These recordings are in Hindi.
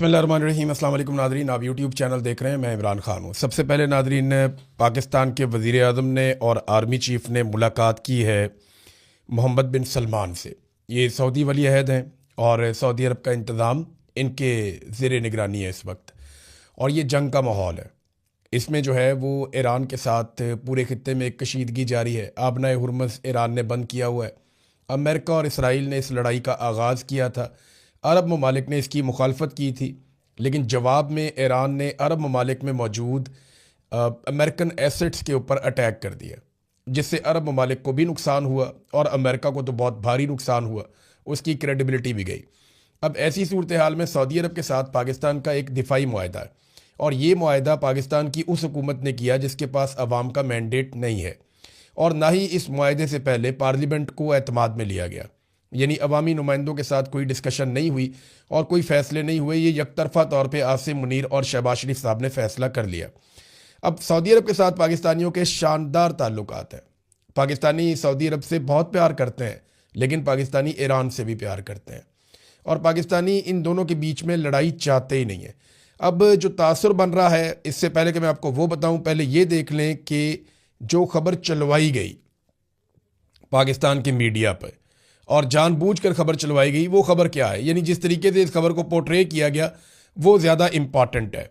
बिस्मिल्लाहिर्रहमानिर्रहीम। अस्सलाम वालेकुम नादरीन, आप यूट्यूब चैनल देख रहे हैं। मैं इमरान खान हूँ। सबसे पहले नादरीन, पाकिस्तान के वज़ीर आज़म ने और आर्मी चीफ़ ने मुलाकात की है मोहम्मद बिन सलमान से। ये सऊदी वली अहद हैं और सऊदी अरब का इंतज़ाम इनके ज़ेर निगरानी है इस वक्त, और ये जंग का माहौल है। इसमें जो है वो ईरान के साथ पूरे खित्ते में एक कशीदगी जारी है। आबनाए हुर्मुज़ ईरान ने बंद किया हुआ है। अमेरिका और इसराइल ने इस लड़ाई का आगाज़ किया था। अरब ममालिक ने इसकी मुखालफत की थी, लेकिन जवाब में ईरान ने अरब ममालिक में मौजूद अमेरिकन एसेट्स के ऊपर अटैक कर दिया, जिससे अरब ममालिक को भी नुकसान हुआ और अमेरिका को तो बहुत भारी नुकसान हुआ, उसकी क्रेडिबिलिटी भी गई। अब ऐसी सूरत हाल में सऊदी अरब के साथ पाकिस्तान का एक दिफाई मुआहदा है, और ये मुआहदा पाकिस्तान की उस हुकूमत ने किया जिसके पास अवाम का मैंडेट नहीं है, और ना ही इस मुआहदे से पहले पार्लियामेंट को एतमाद में लिया गया। यानी अवामी नुमाइंदों के साथ कोई डिस्कशन नहीं हुई और कोई फ़ैसले नहीं हुए। ये यकतरफ़ा तौर पे आसिम मुनीर और शहबाज शरीफ साहब ने फ़ैसला कर लिया। अब सऊदी अरब के साथ पाकिस्तानियों के शानदार ताल्लुकात हैं। पाकिस्तानी सऊदी अरब से बहुत प्यार करते हैं, लेकिन पाकिस्तानी ईरान से भी प्यार करते हैं, और पाकिस्तानी इन दोनों के बीच में लड़ाई चाहते ही नहीं है। अब जो तासुर बन रहा है, इससे पहले कि मैं आपको वो बताऊं, पहले ये देख लें कि जो खबर चलवाई गई पाकिस्तान के मीडिया पर और जानबूझकर खबर चलवाई गई, वो खबर क्या है, यानी जिस तरीके से इस खबर को पोर्ट्रे किया गया वो ज़्यादा इम्पॉर्टेंट है।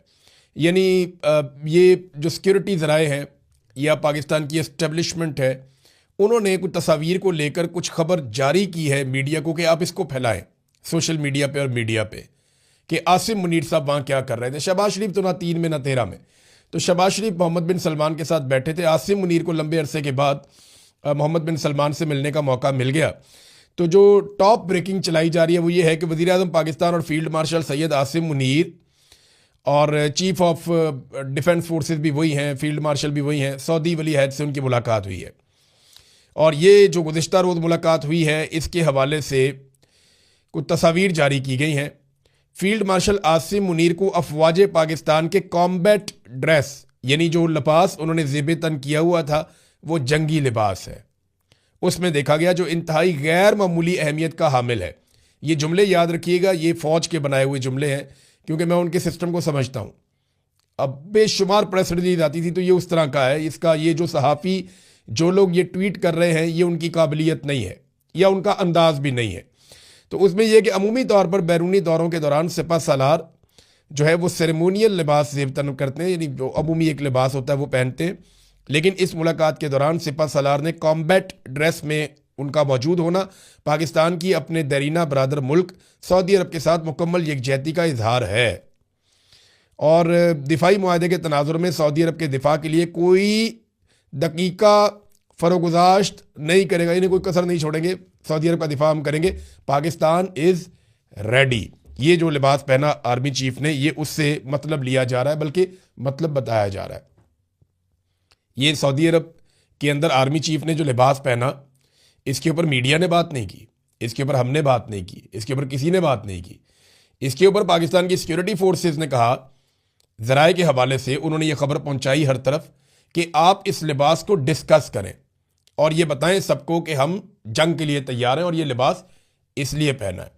यानी ये जो सिक्योरिटी ज़राए हैं या पाकिस्तान की एस्टेब्लिशमेंट है, उन्होंने कुछ तस्वीर को लेकर कुछ खबर जारी की है मीडिया को कि आप इसको फैलाएं सोशल मीडिया पे और मीडिया पे, कि आसिम मुनीर साहब वहाँ क्या कर रहे थे। शहबाज शरीफ तो ना 3 में ना 13 में। तो शहबाज शरीफ मोहम्मद बिन सलमान के साथ बैठे थे। आसिम मुनीर को लंबे अरसे के बाद मोहम्मद बिन सलमान से मिलने का मौका मिल गया। तो जो टॉप ब्रेकिंग चलाई जा रही है वो ये है कि वज़ीर आज़म पाकिस्तान और फील्ड मार्शल सैयद आसिम मुनीर और चीफ ऑफ डिफेंस फोर्सेस भी वही हैं, फील्ड मार्शल भी वही हैं, सऊदी वली अहद से उनकी मुलाकात हुई है। और ये जो गुज़िश्ता रोज़ मुलाकात हुई है, इसके हवाले से कुछ तस्वीर जारी की गई हैं। फील्ड मार्शल आसिम मुनीर को अफवाज पाकिस्तान के कॉम्बैट ड्रेस, यानी जो लिबास उन्होंने ज़ेब तन किया हुआ था वो जंगी लिबास है, उसमें देखा गया, जो इंतहाई गैर मामूली अहमियत का हामिल है। ये जुमले याद रखिएगा, ये फ़ौज के बनाए हुए जुमले हैं, क्योंकि मैं उनके सिस्टम को समझता हूँ। अब बेशुमार प्रेस रिलीज आती थी तो ये उस तरह का है। इसका ये जो सहाफ़ी, जो लोग ये ट्वीट कर रहे हैं, ये उनकी काबिलियत नहीं है या उनका अंदाज भी नहीं है। तो उसमें यह कि अमूमी तौर पर बैरूनी दौरों के दौरान सिपा सालार जो है वो सेरेमोनियल लिबास ज़ेब तन करते हैं, यानी जो अमूमी एक लिबास होता है वो पहनते हैं। लेकिन इस मुलाकात के दौरान सिपा सालार ने कॉम्बैट ड्रेस में उनका मौजूद होना पाकिस्तान की अपने दरीना बरादर मुल्क सऊदी अरब के साथ मुकम्मल यकजहती का इजहार है, और दिफाई मुआहदे के तनाजुर में सऊदी अरब के दिफा के लिए कोई दकीका फरोगुजाश्त नहीं करेगा, इन्हें कोई कसर नहीं छोड़ेंगे। सऊदी अरब का दिफा हम करेंगे। Pakistan is ready. ये जो लिबास पहना आर्मी चीफ ने, ये उससे मतलब लिया जा रहा है, बल्कि मतलब बताया जा रहा है। ये सऊदी अरब के अंदर आर्मी चीफ ने जो लिबास पहना, इसके ऊपर मीडिया ने बात नहीं की, इसके ऊपर हमने बात नहीं की, इसके ऊपर किसी ने बात नहीं की। इसके ऊपर पाकिस्तान की सिक्योरिटी फोर्सेस ने कहा, ज़राए के हवाले से उन्होंने ये खबर पहुंचाई हर तरफ कि आप इस लिबास को डिस्कस करें और ये बताएं सबको कि हम जंग के लिए तैयार हैं और ये लिबास इसलिए पहना है।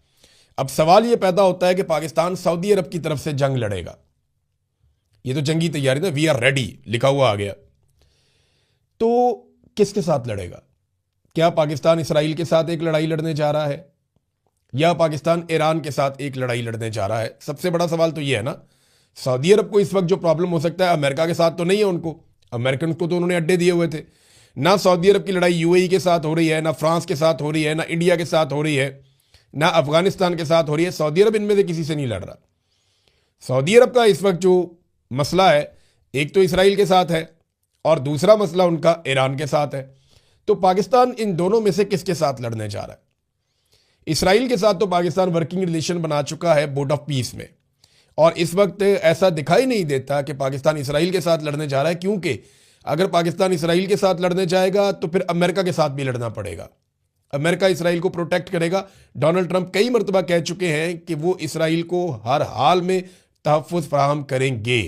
अब सवाल ये पैदा होता है कि पाकिस्तान सऊदी अरब की तरफ से जंग लड़ेगा, ये तो जंगी तैयारी था, वी आर रेडी लिखा हुआ आ गया, तो किसके साथ लड़ेगा? क्या पाकिस्तान इसराइल के साथ एक लड़ाई लड़ने जा रहा है, या पाकिस्तान ईरान के साथ एक लड़ाई लड़ने जा रहा है? सबसे बड़ा सवाल तो ये है ना। सऊदी अरब को इस वक्त जो प्रॉब्लम हो सकता है, अमेरिका के साथ तो नहीं है। उनको, अमेरिकन को तो उन्होंने अड्डे दिए हुए थे। ना सऊदी अरब की लड़ाई यूएई के साथ हो रही है, ना फ्रांस के साथ हो रही है, ना इंडिया के साथ हो रही है, ना अफगानिस्तान के साथ हो रही है। सऊदी अरब इनमें से किसी से नहीं लड़ रहा। सऊदी अरब का इस वक्त जो मसला है, एक तो इसराइल के साथ है और दूसरा मसला उनका ईरान के साथ है। तो पाकिस्तान इन दोनों में से किसके साथ लड़ने जा रहा है? इसराइल के साथ तो पाकिस्तान वर्किंग रिलेशन बना चुका है बोर्ड ऑफ पीस में, और इस वक्त ऐसा दिखाई नहीं देता कि पाकिस्तान इसराइल के साथ लड़ने जा रहा है, क्योंकि अगर पाकिस्तान इसराइल के साथ लड़ने जाएगा तो फिर अमेरिका के साथ भी लड़ना पड़ेगा। अमेरिका इसराइल को प्रोटेक्ट करेगा। डोनाल्ड ट्रंप कई मरतबा कह चुके हैं कि वो इसराइल को हर हाल में तहफ़्फ़ुज़ फराहम करेंगे।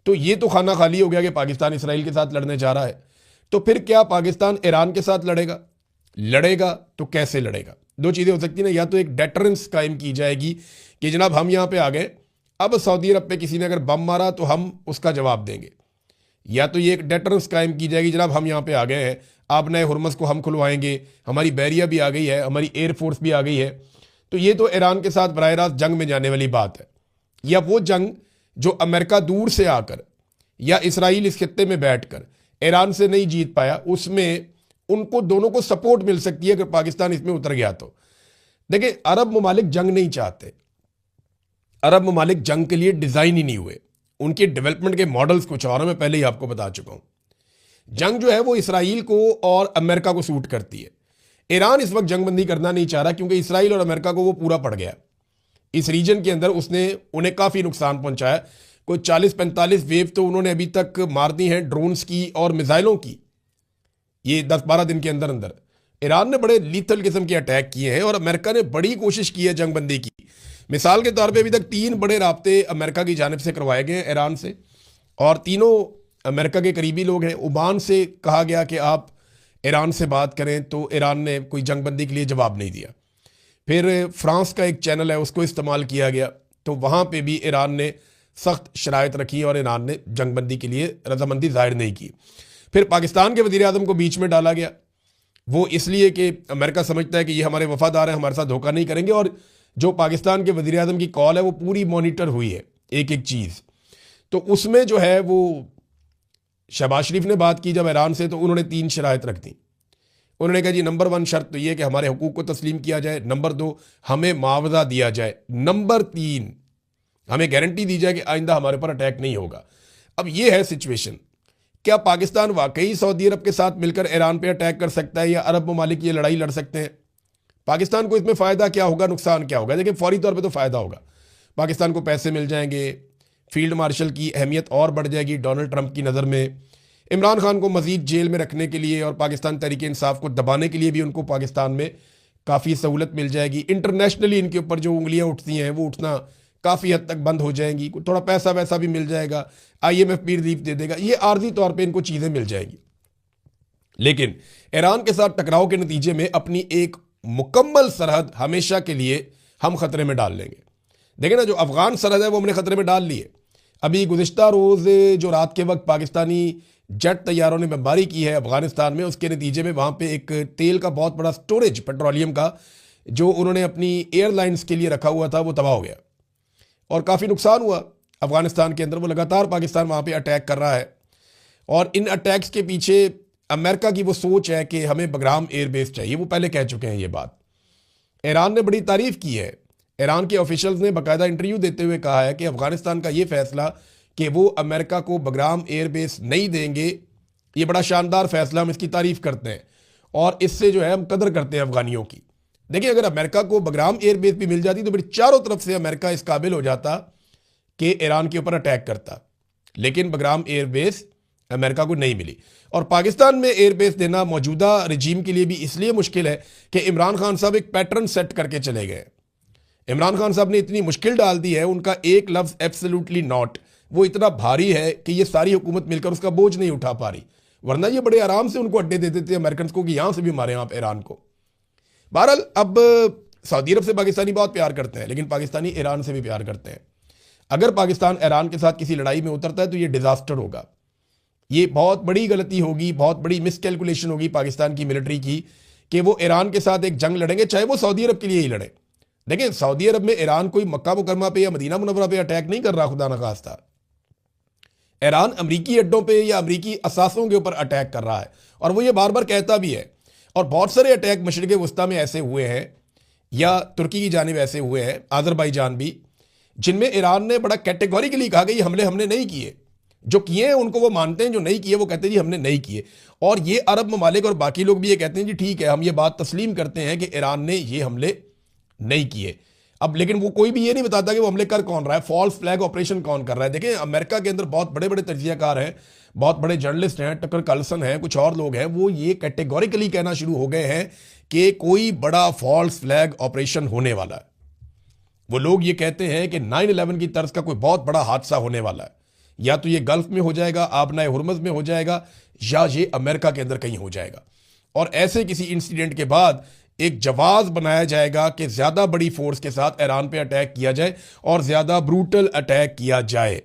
तो ये तो खाना खाली हो गया कि पाकिस्तान इसराइल के साथ लड़ने जा रहा है। तो फिर क्या पाकिस्तान ईरान के साथ लड़ेगा? लड़ेगा तो कैसे लड़ेगा? दो चीज़ें हो सकती हैं ना, या तो एक डेटरेंस कायम की जाएगी कि जनाब हम यहाँ पे आ गए, अब सऊदी अरब पे किसी ने अगर बम मारा तो हम उसका जवाब देंगे, या तो ये एक डेटरेंस कायम की जाएगी, जनाब हम यहाँ पे आ गए हैं, आप नए हुरमस को हम खुलवाएंगे, हमारी बैरिया भी आ गई है, हमारी एयरफोर्स भी आ गई है। तो ये तो ईरान के साथ बराह रास्त जंग में जाने वाली बात है। या वो जंग जो अमेरिका दूर से आकर या इसराइल इस खित्ते में बैठकर ईरान से नहीं जीत पाया, उसमें उनको दोनों को सपोर्ट मिल सकती है अगर पाकिस्तान इसमें उतर गया तो। देखिए, अरब ममालिक जंग नहीं चाहते, अरब ममालिक जंग के लिए डिजाइन ही नहीं हुए, उनके डेवलपमेंट के मॉडल्स कुछ और हैं, मैं पहले ही आपको बता चुका हूं। जंग जो है वो इसराइल को और अमेरिका को सूट करती है। ईरान इस वक्त जंगबंदी करना नहीं चाह रहा क्योंकि इसराइल और अमेरिका को वो पूरा पड़ गया इस रीजन के अंदर, उसने उन्हें काफी नुकसान पहुंचाया। कोई 40-45 वेव तो उन्होंने अभी तक मार दी हैं ड्रोन्स की और मिसाइलों की, ये 10-12 दिन के अंदर अंदर। ईरान ने बड़े लीथल किस्म के अटैक किए हैं और अमेरिका ने बड़ी कोशिश की है जंगबंदी की। मिसाल के तौर पे अभी तक 3 बड़े राब्ते अमेरिका की जानिब से करवाए गए हैं ईरान से, और तीनों अमेरिका के करीबी लोग हैं। ओमान से कहा गया कि आप ईरान से बात करें, तो ईरान ने कोई जंगबंदी के लिए जवाब नहीं दिया। फिर फ्रांस का एक चैनल है, उसको इस्तेमाल किया गया, तो वहाँ पे भी ईरान ने सख्त शराइत रखी और ईरान ने जंगबंदी के लिए रजामंदी जाहिर नहीं की। फिर पाकिस्तान के वज़ीर आज़म को बीच में डाला गया, वो इसलिए कि अमेरिका समझता है कि ये हमारे वफादार हैं, हमारे साथ धोखा नहीं करेंगे, और जो पाकिस्तान के वज़ीर आज़म की कॉल है वो पूरी मॉनिटर हुई है एक एक चीज़। तो उसमें जो है वो शहबाज शरीफ ने बात की जब ईरान से, तो उन्होंने 3 शराइत रख दी। उन्होंने कहा जी नंबर 1 शर्त तो ये कि हमारे हुकूक को तस्लीम किया जाए, नंबर 2 हमें मुआवजा दिया जाए, नंबर 3 हमें गारंटी दी जाए कि आइंदा हमारे पर अटैक नहीं होगा। अब ये है सिचुएशन, क्या पाकिस्तान वाकई सऊदी अरब के साथ मिलकर ईरान पे अटैक कर सकता है या अरब ममालिक ये लड़ाई लड़ सकते हैं? पाकिस्तान को इसमें फ़ायदा क्या होगा, नुकसान क्या होगा? देखिए, फौरी तौर पे तो फ़ायदा होगा, पाकिस्तान को पैसे मिल जाएंगे, फील्ड मार्शल की अहमियत और बढ़ जाएगी डोनाल्ड ट्रंप की नज़र में, इमरान खान को मज़ीद जेल में रखने के लिए और पाकिस्तान तहरीक इंसाफ को दबाने के लिए भी उनको पाकिस्तान में काफ़ी सहूलत मिल जाएगी। इंटरनेशनली इनके ऊपर जो उंगलियाँ उठती हैं वो उठना काफ़ी हद तक बंद हो जाएंगी, थोड़ा पैसा वैसा भी मिल जाएगा, IMF भी रिलीफ दे देगा, ये आर्जी तौर पे इनको चीज़ें मिल जाएंगी। लेकिन ईरान के साथ टकराव के नतीजे में अपनी एक मुकम्मल सरहद हमेशा के लिए हम खतरे में डाल लेंगे। देखें ना, जो अफगान सरहद है वो हमने खतरे में डाल ली है। अभी गुज़िश्ता रोज़ जो रात के वक्त पाकिस्तानी जेट तैयारों ने बमबारी की है अफगानिस्तान में, उसके नतीजे में वहाँ पे एक तेल का बहुत बड़ा स्टोरेज पेट्रोलियम का जो उन्होंने अपनी एयरलाइंस के लिए रखा हुआ था वो तबाह हो गया और काफ़ी नुकसान हुआ अफगानिस्तान के अंदर। वो लगातार पाकिस्तान वहाँ पे अटैक कर रहा है और इन अटैक्स के पीछे अमेरिका की वो सोच है कि हमें बगराम एयरबेस चाहिए। वो पहले कह चुके हैं ये बात। ईरान ने बड़ी तारीफ़ की है, ईरान के ऑफिशियल्स ने बाकायदा इंटरव्यू देते हुए कहा है कि अफगानिस्तान का ये फैसला कि वो अमेरिका को बगराम एयरबेस नहीं देंगे, ये बड़ा शानदार फैसला, हम इसकी तारीफ़ करते हैं और इससे जो है हम कदर करते हैं अफगानियों की। देखिए, अगर अमेरिका को बगराम एयरबेस भी मिल जाती तो फिर चारों तरफ से अमेरिका इस काबिल हो जाता कि ईरान के ऊपर अटैक करता, लेकिन बगराम एयरबेस अमेरिका को नहीं मिली। और पाकिस्तान में एयरबेस देना मौजूदा रजीम के लिए भी इसलिए मुश्किल है कि इमरान खान साहब एक पैटर्न सेट करके चले गए। इमरान खान साहब ने इतनी मुश्किल डाल दी है, उनका एक लफ्ज़ एब्सोल्युटली नॉट वो इतना भारी है कि ये सारी हुकूमत मिलकर उसका बोझ नहीं उठा पा रही, वरना ये बड़े आराम से उनको अड्डे दे देते अमेरिकन को कि यहां से भी मारे आप ईरान को। बहरहाल, अब सऊदी अरब से पाकिस्तानी बहुत प्यार करते हैं, लेकिन पाकिस्तानी ईरान से भी प्यार करते हैं। अगर पाकिस्तान ईरान के साथ किसी लड़ाई में उतरता है तो ये डिजास्टर होगा, ये बहुत बड़ी गलती होगी, बहुत बड़ी मिसकैलकुलेशन होगी पाकिस्तान की मिलिट्री की कि वो ईरान के साथ एक जंग लड़ेंगे, चाहे वो सऊदी अरब के लिए ही लड़े। देखिए, सऊदी अरब में ईरान कोई मक्का मुकरमा पे या मदीना मुनव्वरा पे अटैक नहीं कर रहा, खुदा न खास्ता। ईरान अमरीकी अड्डों पे या अमरीकी असासों के ऊपर अटैक कर रहा है और वो ये बार बार कहता भी है। और बहुत सारे अटैक मशरिक़ वस्ता में ऐसे हुए हैं या तुर्की की जानिब ऐसे हुए हैं, आज़रबाईजान भी, जिनमें ईरान ने बड़ा कैटेगोरिकली कहा कि ये हमले हमने नहीं किए। जो किए हैं उनको वो मानते हैं, जो नहीं किए वो कहते हैं जी हमने नहीं किए। और ये अरब ममालिक और बाकी लोग भी ये कहते हैं जी ठीक है, हम ये बात तस्लीम करते हैं कि ईरान ने ये हमले नहीं किए। अब लेकिन वो कोई भी ये नहीं बताता कि वो हमले कर कौन रहा है, फॉल्स फ्लैग ऑपरेशन कौन कर रहा है। देखें, अमेरिका के अंदर बहुत बड़े बड़े तज्जियाकार हैं, बहुत बड़े जर्नलिस्ट हैं, टकर कार्लसन हैं, कुछ और लोग हैं, वो ये कैटेगोरिकली कहना शुरू हो गए हैं कि कोई बड़ा फॉल्स फ्लैग ऑपरेशन होने वाला है। वो लोग ये कहते हैं कि 9/11 की तर्ज का कोई बहुत बड़ा हादसा होने वाला है, या तो ये गल्फ में हो जाएगा, आबनाए हुरमज में हो जाएगा, या ये अमेरिका के अंदर कहीं हो जाएगा। और ऐसे किसी इंसिडेंट के बाद एक जवाब बनाया जाएगा कि ज़्यादा बड़ी फोर्स के साथ ईरान पे अटैक किया जाए और ज़्यादा ब्रूटल अटैक किया जाए।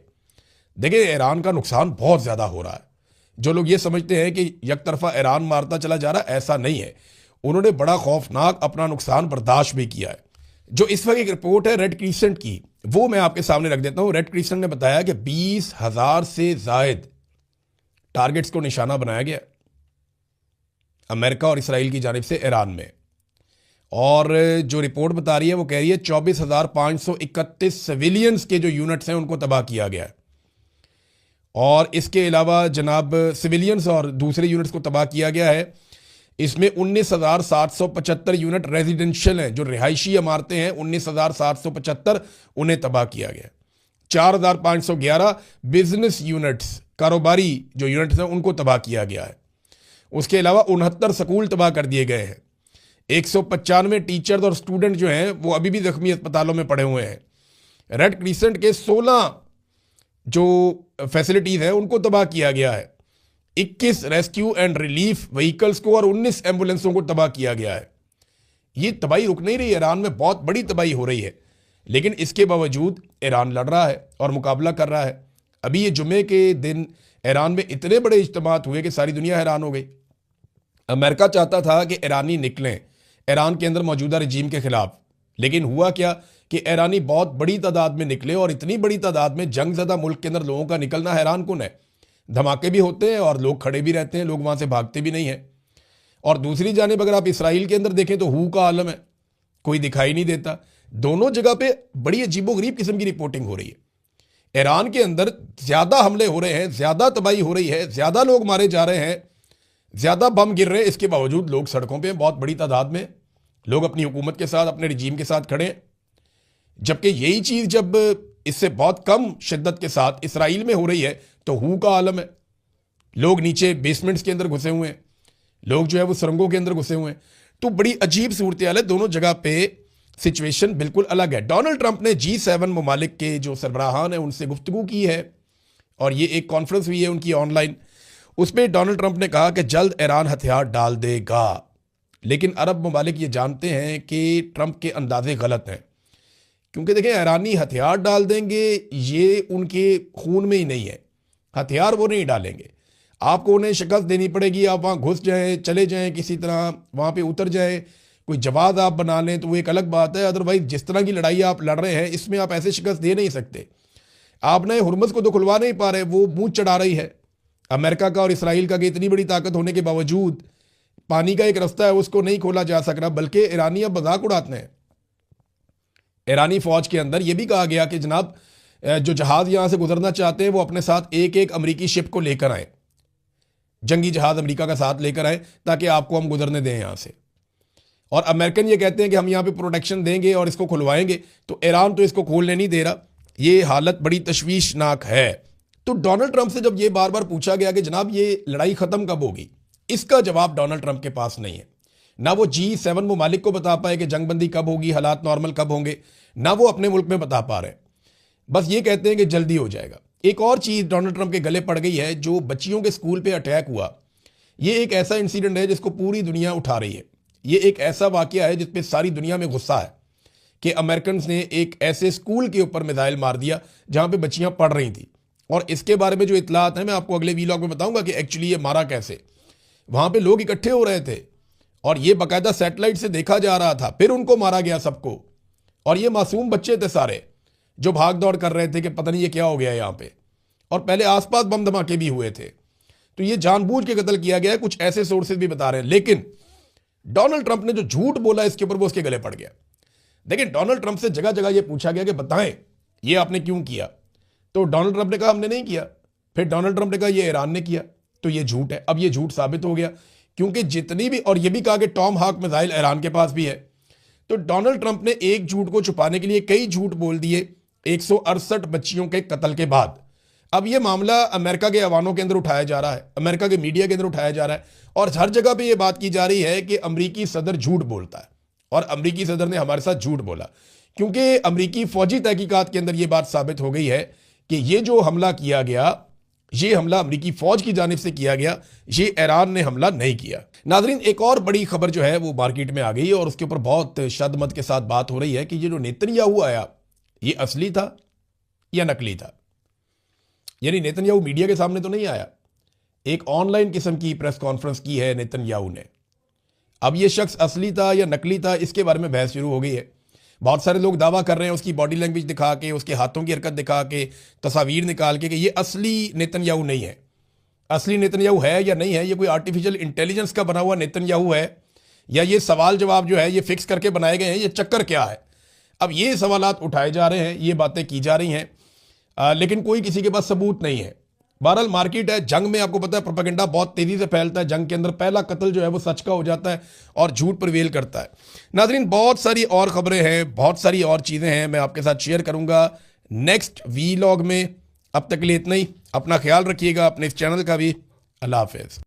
देखिए, ईरान का नुकसान बहुत ज़्यादा हो रहा है। जो लोग ये समझते हैं कि एक तरफा ईरान मारता चला जा रहा है, ऐसा नहीं है। उन्होंने बड़ा खौफनाक अपना नुकसान बर्दाश्त भी किया है। जो इस वक्त एक रिपोर्ट है रेड क्रिसेंट की, वो मैं आपके सामने रख देता हूं। रेड क्रिसेंट ने बताया कि 20,000 से जायद टारगेट्स को निशाना बनाया गया अमेरिका और इसराइल की जानिब से ईरान में। और जो रिपोर्ट बता रही है वो कह रही है 24,531 सिविलियंस के जो यूनिट्स हैं उनको तबाह किया गया है। और इसके अलावा जनाब सिविलियंस और दूसरे यूनिट्स को तबाह किया गया है। इसमें 19,775 यूनिट रेजिडेंशियल हैं, जो रिहायशी इमारतें हैं 19,775 उन्हें तबाह किया गया। 4,511 बिजनेस यूनिट्स, कारोबारी जो यूनिट्स हैं उनको तबाह किया गया है। उसके अलावा 69 स्कूल तबाह कर दिए गए हैं। 195 टीचर्स और स्टूडेंट जो हैं वो अभी भी जख्मी अस्पतालों में पड़े हुए हैं। रेड क्रिसेंट के 16 जो फैसिलिटीज हैं उनको तबाह किया गया है। 21 रेस्क्यू एंड रिलीफ व्हीकल्स को और 19 एम्बुलेंसों को तबाह किया गया है। ये तबाही रुक नहीं रही, ईरान में बहुत बड़ी तबाही हो रही है, लेकिन इसके बावजूद ईरान लड़ रहा है और मुकाबला कर रहा है। अभी ये जुमे के दिन ईरान में इतने बड़े इज्तिमात हुए कि सारी दुनिया हैरान हो गई। अमेरिका चाहता था कि ईरानी निकलें ईरान के अंदर मौजूदा रजीम के खिलाफ, लेकिन हुआ क्या कि ईरानी बहुत बड़ी तादाद में निकले, और इतनी बड़ी तादाद में जंग ज़दा मुल्क के अंदर लोगों का निकलना हैरान कुन है। धमाके भी होते हैं और लोग खड़े भी रहते हैं, लोग वहाँ से भागते भी नहीं हैं। और दूसरी जानिब अगर आप इसराइल के अंदर देखें तो हू का आलम है, कोई दिखाई नहीं देता। दोनों जगह पे बड़ी अजीबोगरीब किस्म की रिपोर्टिंग हो रही है। ईरान के अंदर ज़्यादा हमले हो रहे हैं, ज़्यादा तबाही हो रही है, ज़्यादा लोग मारे जा रहे हैं, ज़्यादा बम गिर रहे हैं, इसके बावजूद लोग सड़कों पे बहुत बड़ी तादाद में लोग अपनी हुकूमत के साथ, अपने रजीम के साथ खड़े हैं। जबकि यही चीज़ जब इससे बहुत कम शिद्दत के साथ इसराइल में हो रही है तो हू का आलम है। लोग नीचे बेसमेंट्स के अंदर घुसे हुए हैं, लोग जो है वो सुरंगों के अंदर घुसे हुए हैं। तो बड़ी अजीब सूरत हाल है, दोनों जगह पे सिचुएशन बिल्कुल अलग है। डोनाल्ड ट्रंप ने G7 ममालिक के जो सरबराहान हैं उनसे गुफ्तगू की है, और ये एक कॉन्फ्रेंस हुई है उनकी ऑनलाइन। उसमें डोनाल्ड ट्रंप ने कहा कि जल्द ईरान हथियार डाल देगा, लेकिन अरब ममालिक ये जानते हैं कि ट्रंप के अंदाजे गलत हैं। क्योंकि देखें, ईरानी हथियार डाल देंगे ये उनके खून में ही नहीं है, हथियार वो नहीं डालेंगे। आपको उन्हें शिकस्त देनी पड़ेगी, आप वहाँ घुस जाएं, चले जाएं, किसी तरह वहाँ पे उतर जाएं, कोई जवाब आप बना लें तो वो एक अलग बात है। अदरवाइज जिस तरह की लड़ाई आप लड़ रहे हैं इसमें आप ऐसे शिकस्त दे नहीं सकते। आप नए हुरमुज़ को तो खुलवा नहीं पा रहे, वो मुँह चढ़ा रही है अमेरिका का और इसराइल का कि इतनी बड़ी ताकत होने के बावजूद पानी का एक रास्ता है उसको नहीं खोला जा सक रहा, बल्कि ईरानी अब मजाक उड़ाते हैं। ईरानी फौज के अंदर यह भी कहा गया कि जनाब जो जहाज यहां से गुजरना चाहते हैं वो अपने साथ एक एक अमरीकी शिप को लेकर आए, जंगी जहाज अमेरिका का साथ लेकर आए ताकि आपको हम गुजरने दें यहां से। और अमेरिकन ये कहते हैं कि हम यहां पे प्रोटेक्शन देंगे और इसको खुलवाएंगे, तो ईरान तो इसको खोलने नहीं दे रहा। ये हालत बड़ी तशवीशनाक है। तो डोनाल्ड ट्रंप से जब ये बार बार पूछा गया कि जनाब ये लड़ाई खत्म कब होगी, इसका जवाब डोनाल्ड ट्रंप के पास नहीं है। ना वो G7 ममालिक को बता पाए कि जंगबंदी कब होगी, हालात नॉर्मल कब होंगे, ना वो अपने मुल्क में बता पा रहे। बस ये कहते हैं कि जल्दी हो जाएगा। एक और चीज़ डोनाल्ड ट्रंप के गले पड़ गई है, जो बच्चियों के स्कूल पे अटैक हुआ। ये एक ऐसा इंसिडेंट है जिसको पूरी दुनिया उठा रही है। ये एक ऐसा वाकया है जिसपे सारी दुनिया में गुस्सा है कि अमेरिकन ने एक ऐसे स्कूल के ऊपर मिसाइल मार दिया जहां पे बच्चियां पढ़ रही थी। और इसके बारे में जो इतलात हैं मैं आपको अगले वीलॉग में बताऊंगा कि एक्चुअली ये मारा कैसे। वहां पे लोग इकट्ठे हो रहे थे और ये बाकायदा सैटेलाइट से देखा जा रहा था, फिर उनको मारा गया सबको। और ये मासूम बच्चे थे सारे जो भाग दौड़ कर रहे थे कि पता नहीं ये क्या हो गया यहाँ पे, और पहले आसपास बम धमाके भी हुए थे। तो ये जानबूझ के कत्ल किया गया है, कुछ ऐसे सोर्सेज भी बता रहे हैं। लेकिन डोनाल्ड ट्रंप ने जो झूठ बोला इसके ऊपर वो उसके गले पड़ गया। देखिए, डोनाल्ड ट्रंप से जगह जगह ये पूछा गया कि बताएं ये आपने क्यों किया, तो डोनाल्ड ट्रंप ने कहा हमने नहीं किया। फिर डोनाल्ड ट्रंप ने कहा ये ईरान ने किया, तो ये झूठ है। अब ये झूठ साबित हो गया, क्योंकि जितनी भी, और ये भी कहा कि टॉम हाक मिसाइल ईरान के पास भी है। तो डोनाल्ड ट्रंप ने एक झूठ को छुपाने के लिए कई झूठ बोल दिए 168 बच्चियों के कत्ल के बाद। अब ये मामला अमेरिका के अवानों के अंदर उठाया जा रहा है, अमेरिका के मीडिया के अंदर उठाया जा रहा है, और हर जगह पे ये बात की जा रही है कि अमेरिकी सदर झूठ बोलता है। और अमेरिकी सदर ने हमारे साथ झूठ बोला, क्योंकि अमेरिकी फौजी तहकीकात के अंदर ये बात साबित हो गई है कि ये जो हमला किया गया ये हमला अमरीकी फौज की जानिब से किया गया, ये ईरान ने हमला नहीं किया। नाजरीन, एक और बड़ी खबर जो है वो मार्केट में आ गई है और उसके ऊपर बहुत शद्दमत के साथ बात हो रही है कि ये जो नेतन्याहू आया ये असली था या नकली था। यानी नेतन्याहू मीडिया के सामने तो नहीं आया, एक ऑनलाइन किस्म की प्रेस कॉन्फ्रेंस की है नेतन्याहू ने। अब ये शख्स असली था या नकली था, इसके बारे में बहस शुरू हो गई है। बहुत सारे लोग दावा कर रहे हैं उसकी बॉडी लैंग्वेज दिखा के, उसके हाथों की हरकत दिखा के, तस्वीर निकाल के कि ये असली नेतन्याहू नहीं है। असली नेतन्याहू है या नहीं है, ये कोई आर्टिफिशियल इंटेलिजेंस का बना हुआ नेतन्याहू है, या ये सवाल जवाब जो है ये फिक्स करके बनाए गए हैं, ये चक्कर क्या है। अब ये सवालात उठाए जा रहे हैं, ये बातें की जा रही हैं, लेकिन कोई किसी के पास सबूत नहीं है। बहरहाल मार्केट है, जंग में आपको पता है प्रोपेगेंडा बहुत तेजी से फैलता है। जंग के अंदर पहला कत्ल जो है वो सच का हो जाता है और झूठ प्रिवेल करता है। नाजरीन, बहुत सारी और खबरें हैं, बहुत सारी और चीज़ें हैं, मैं आपके साथ शेयर करूंगा नेक्स्ट वीलॉग में। अब तक के लिए इतना ही। अपना ख्याल रखिएगा, अपने इस चैनल का भी। अल्लाह हाफिज़।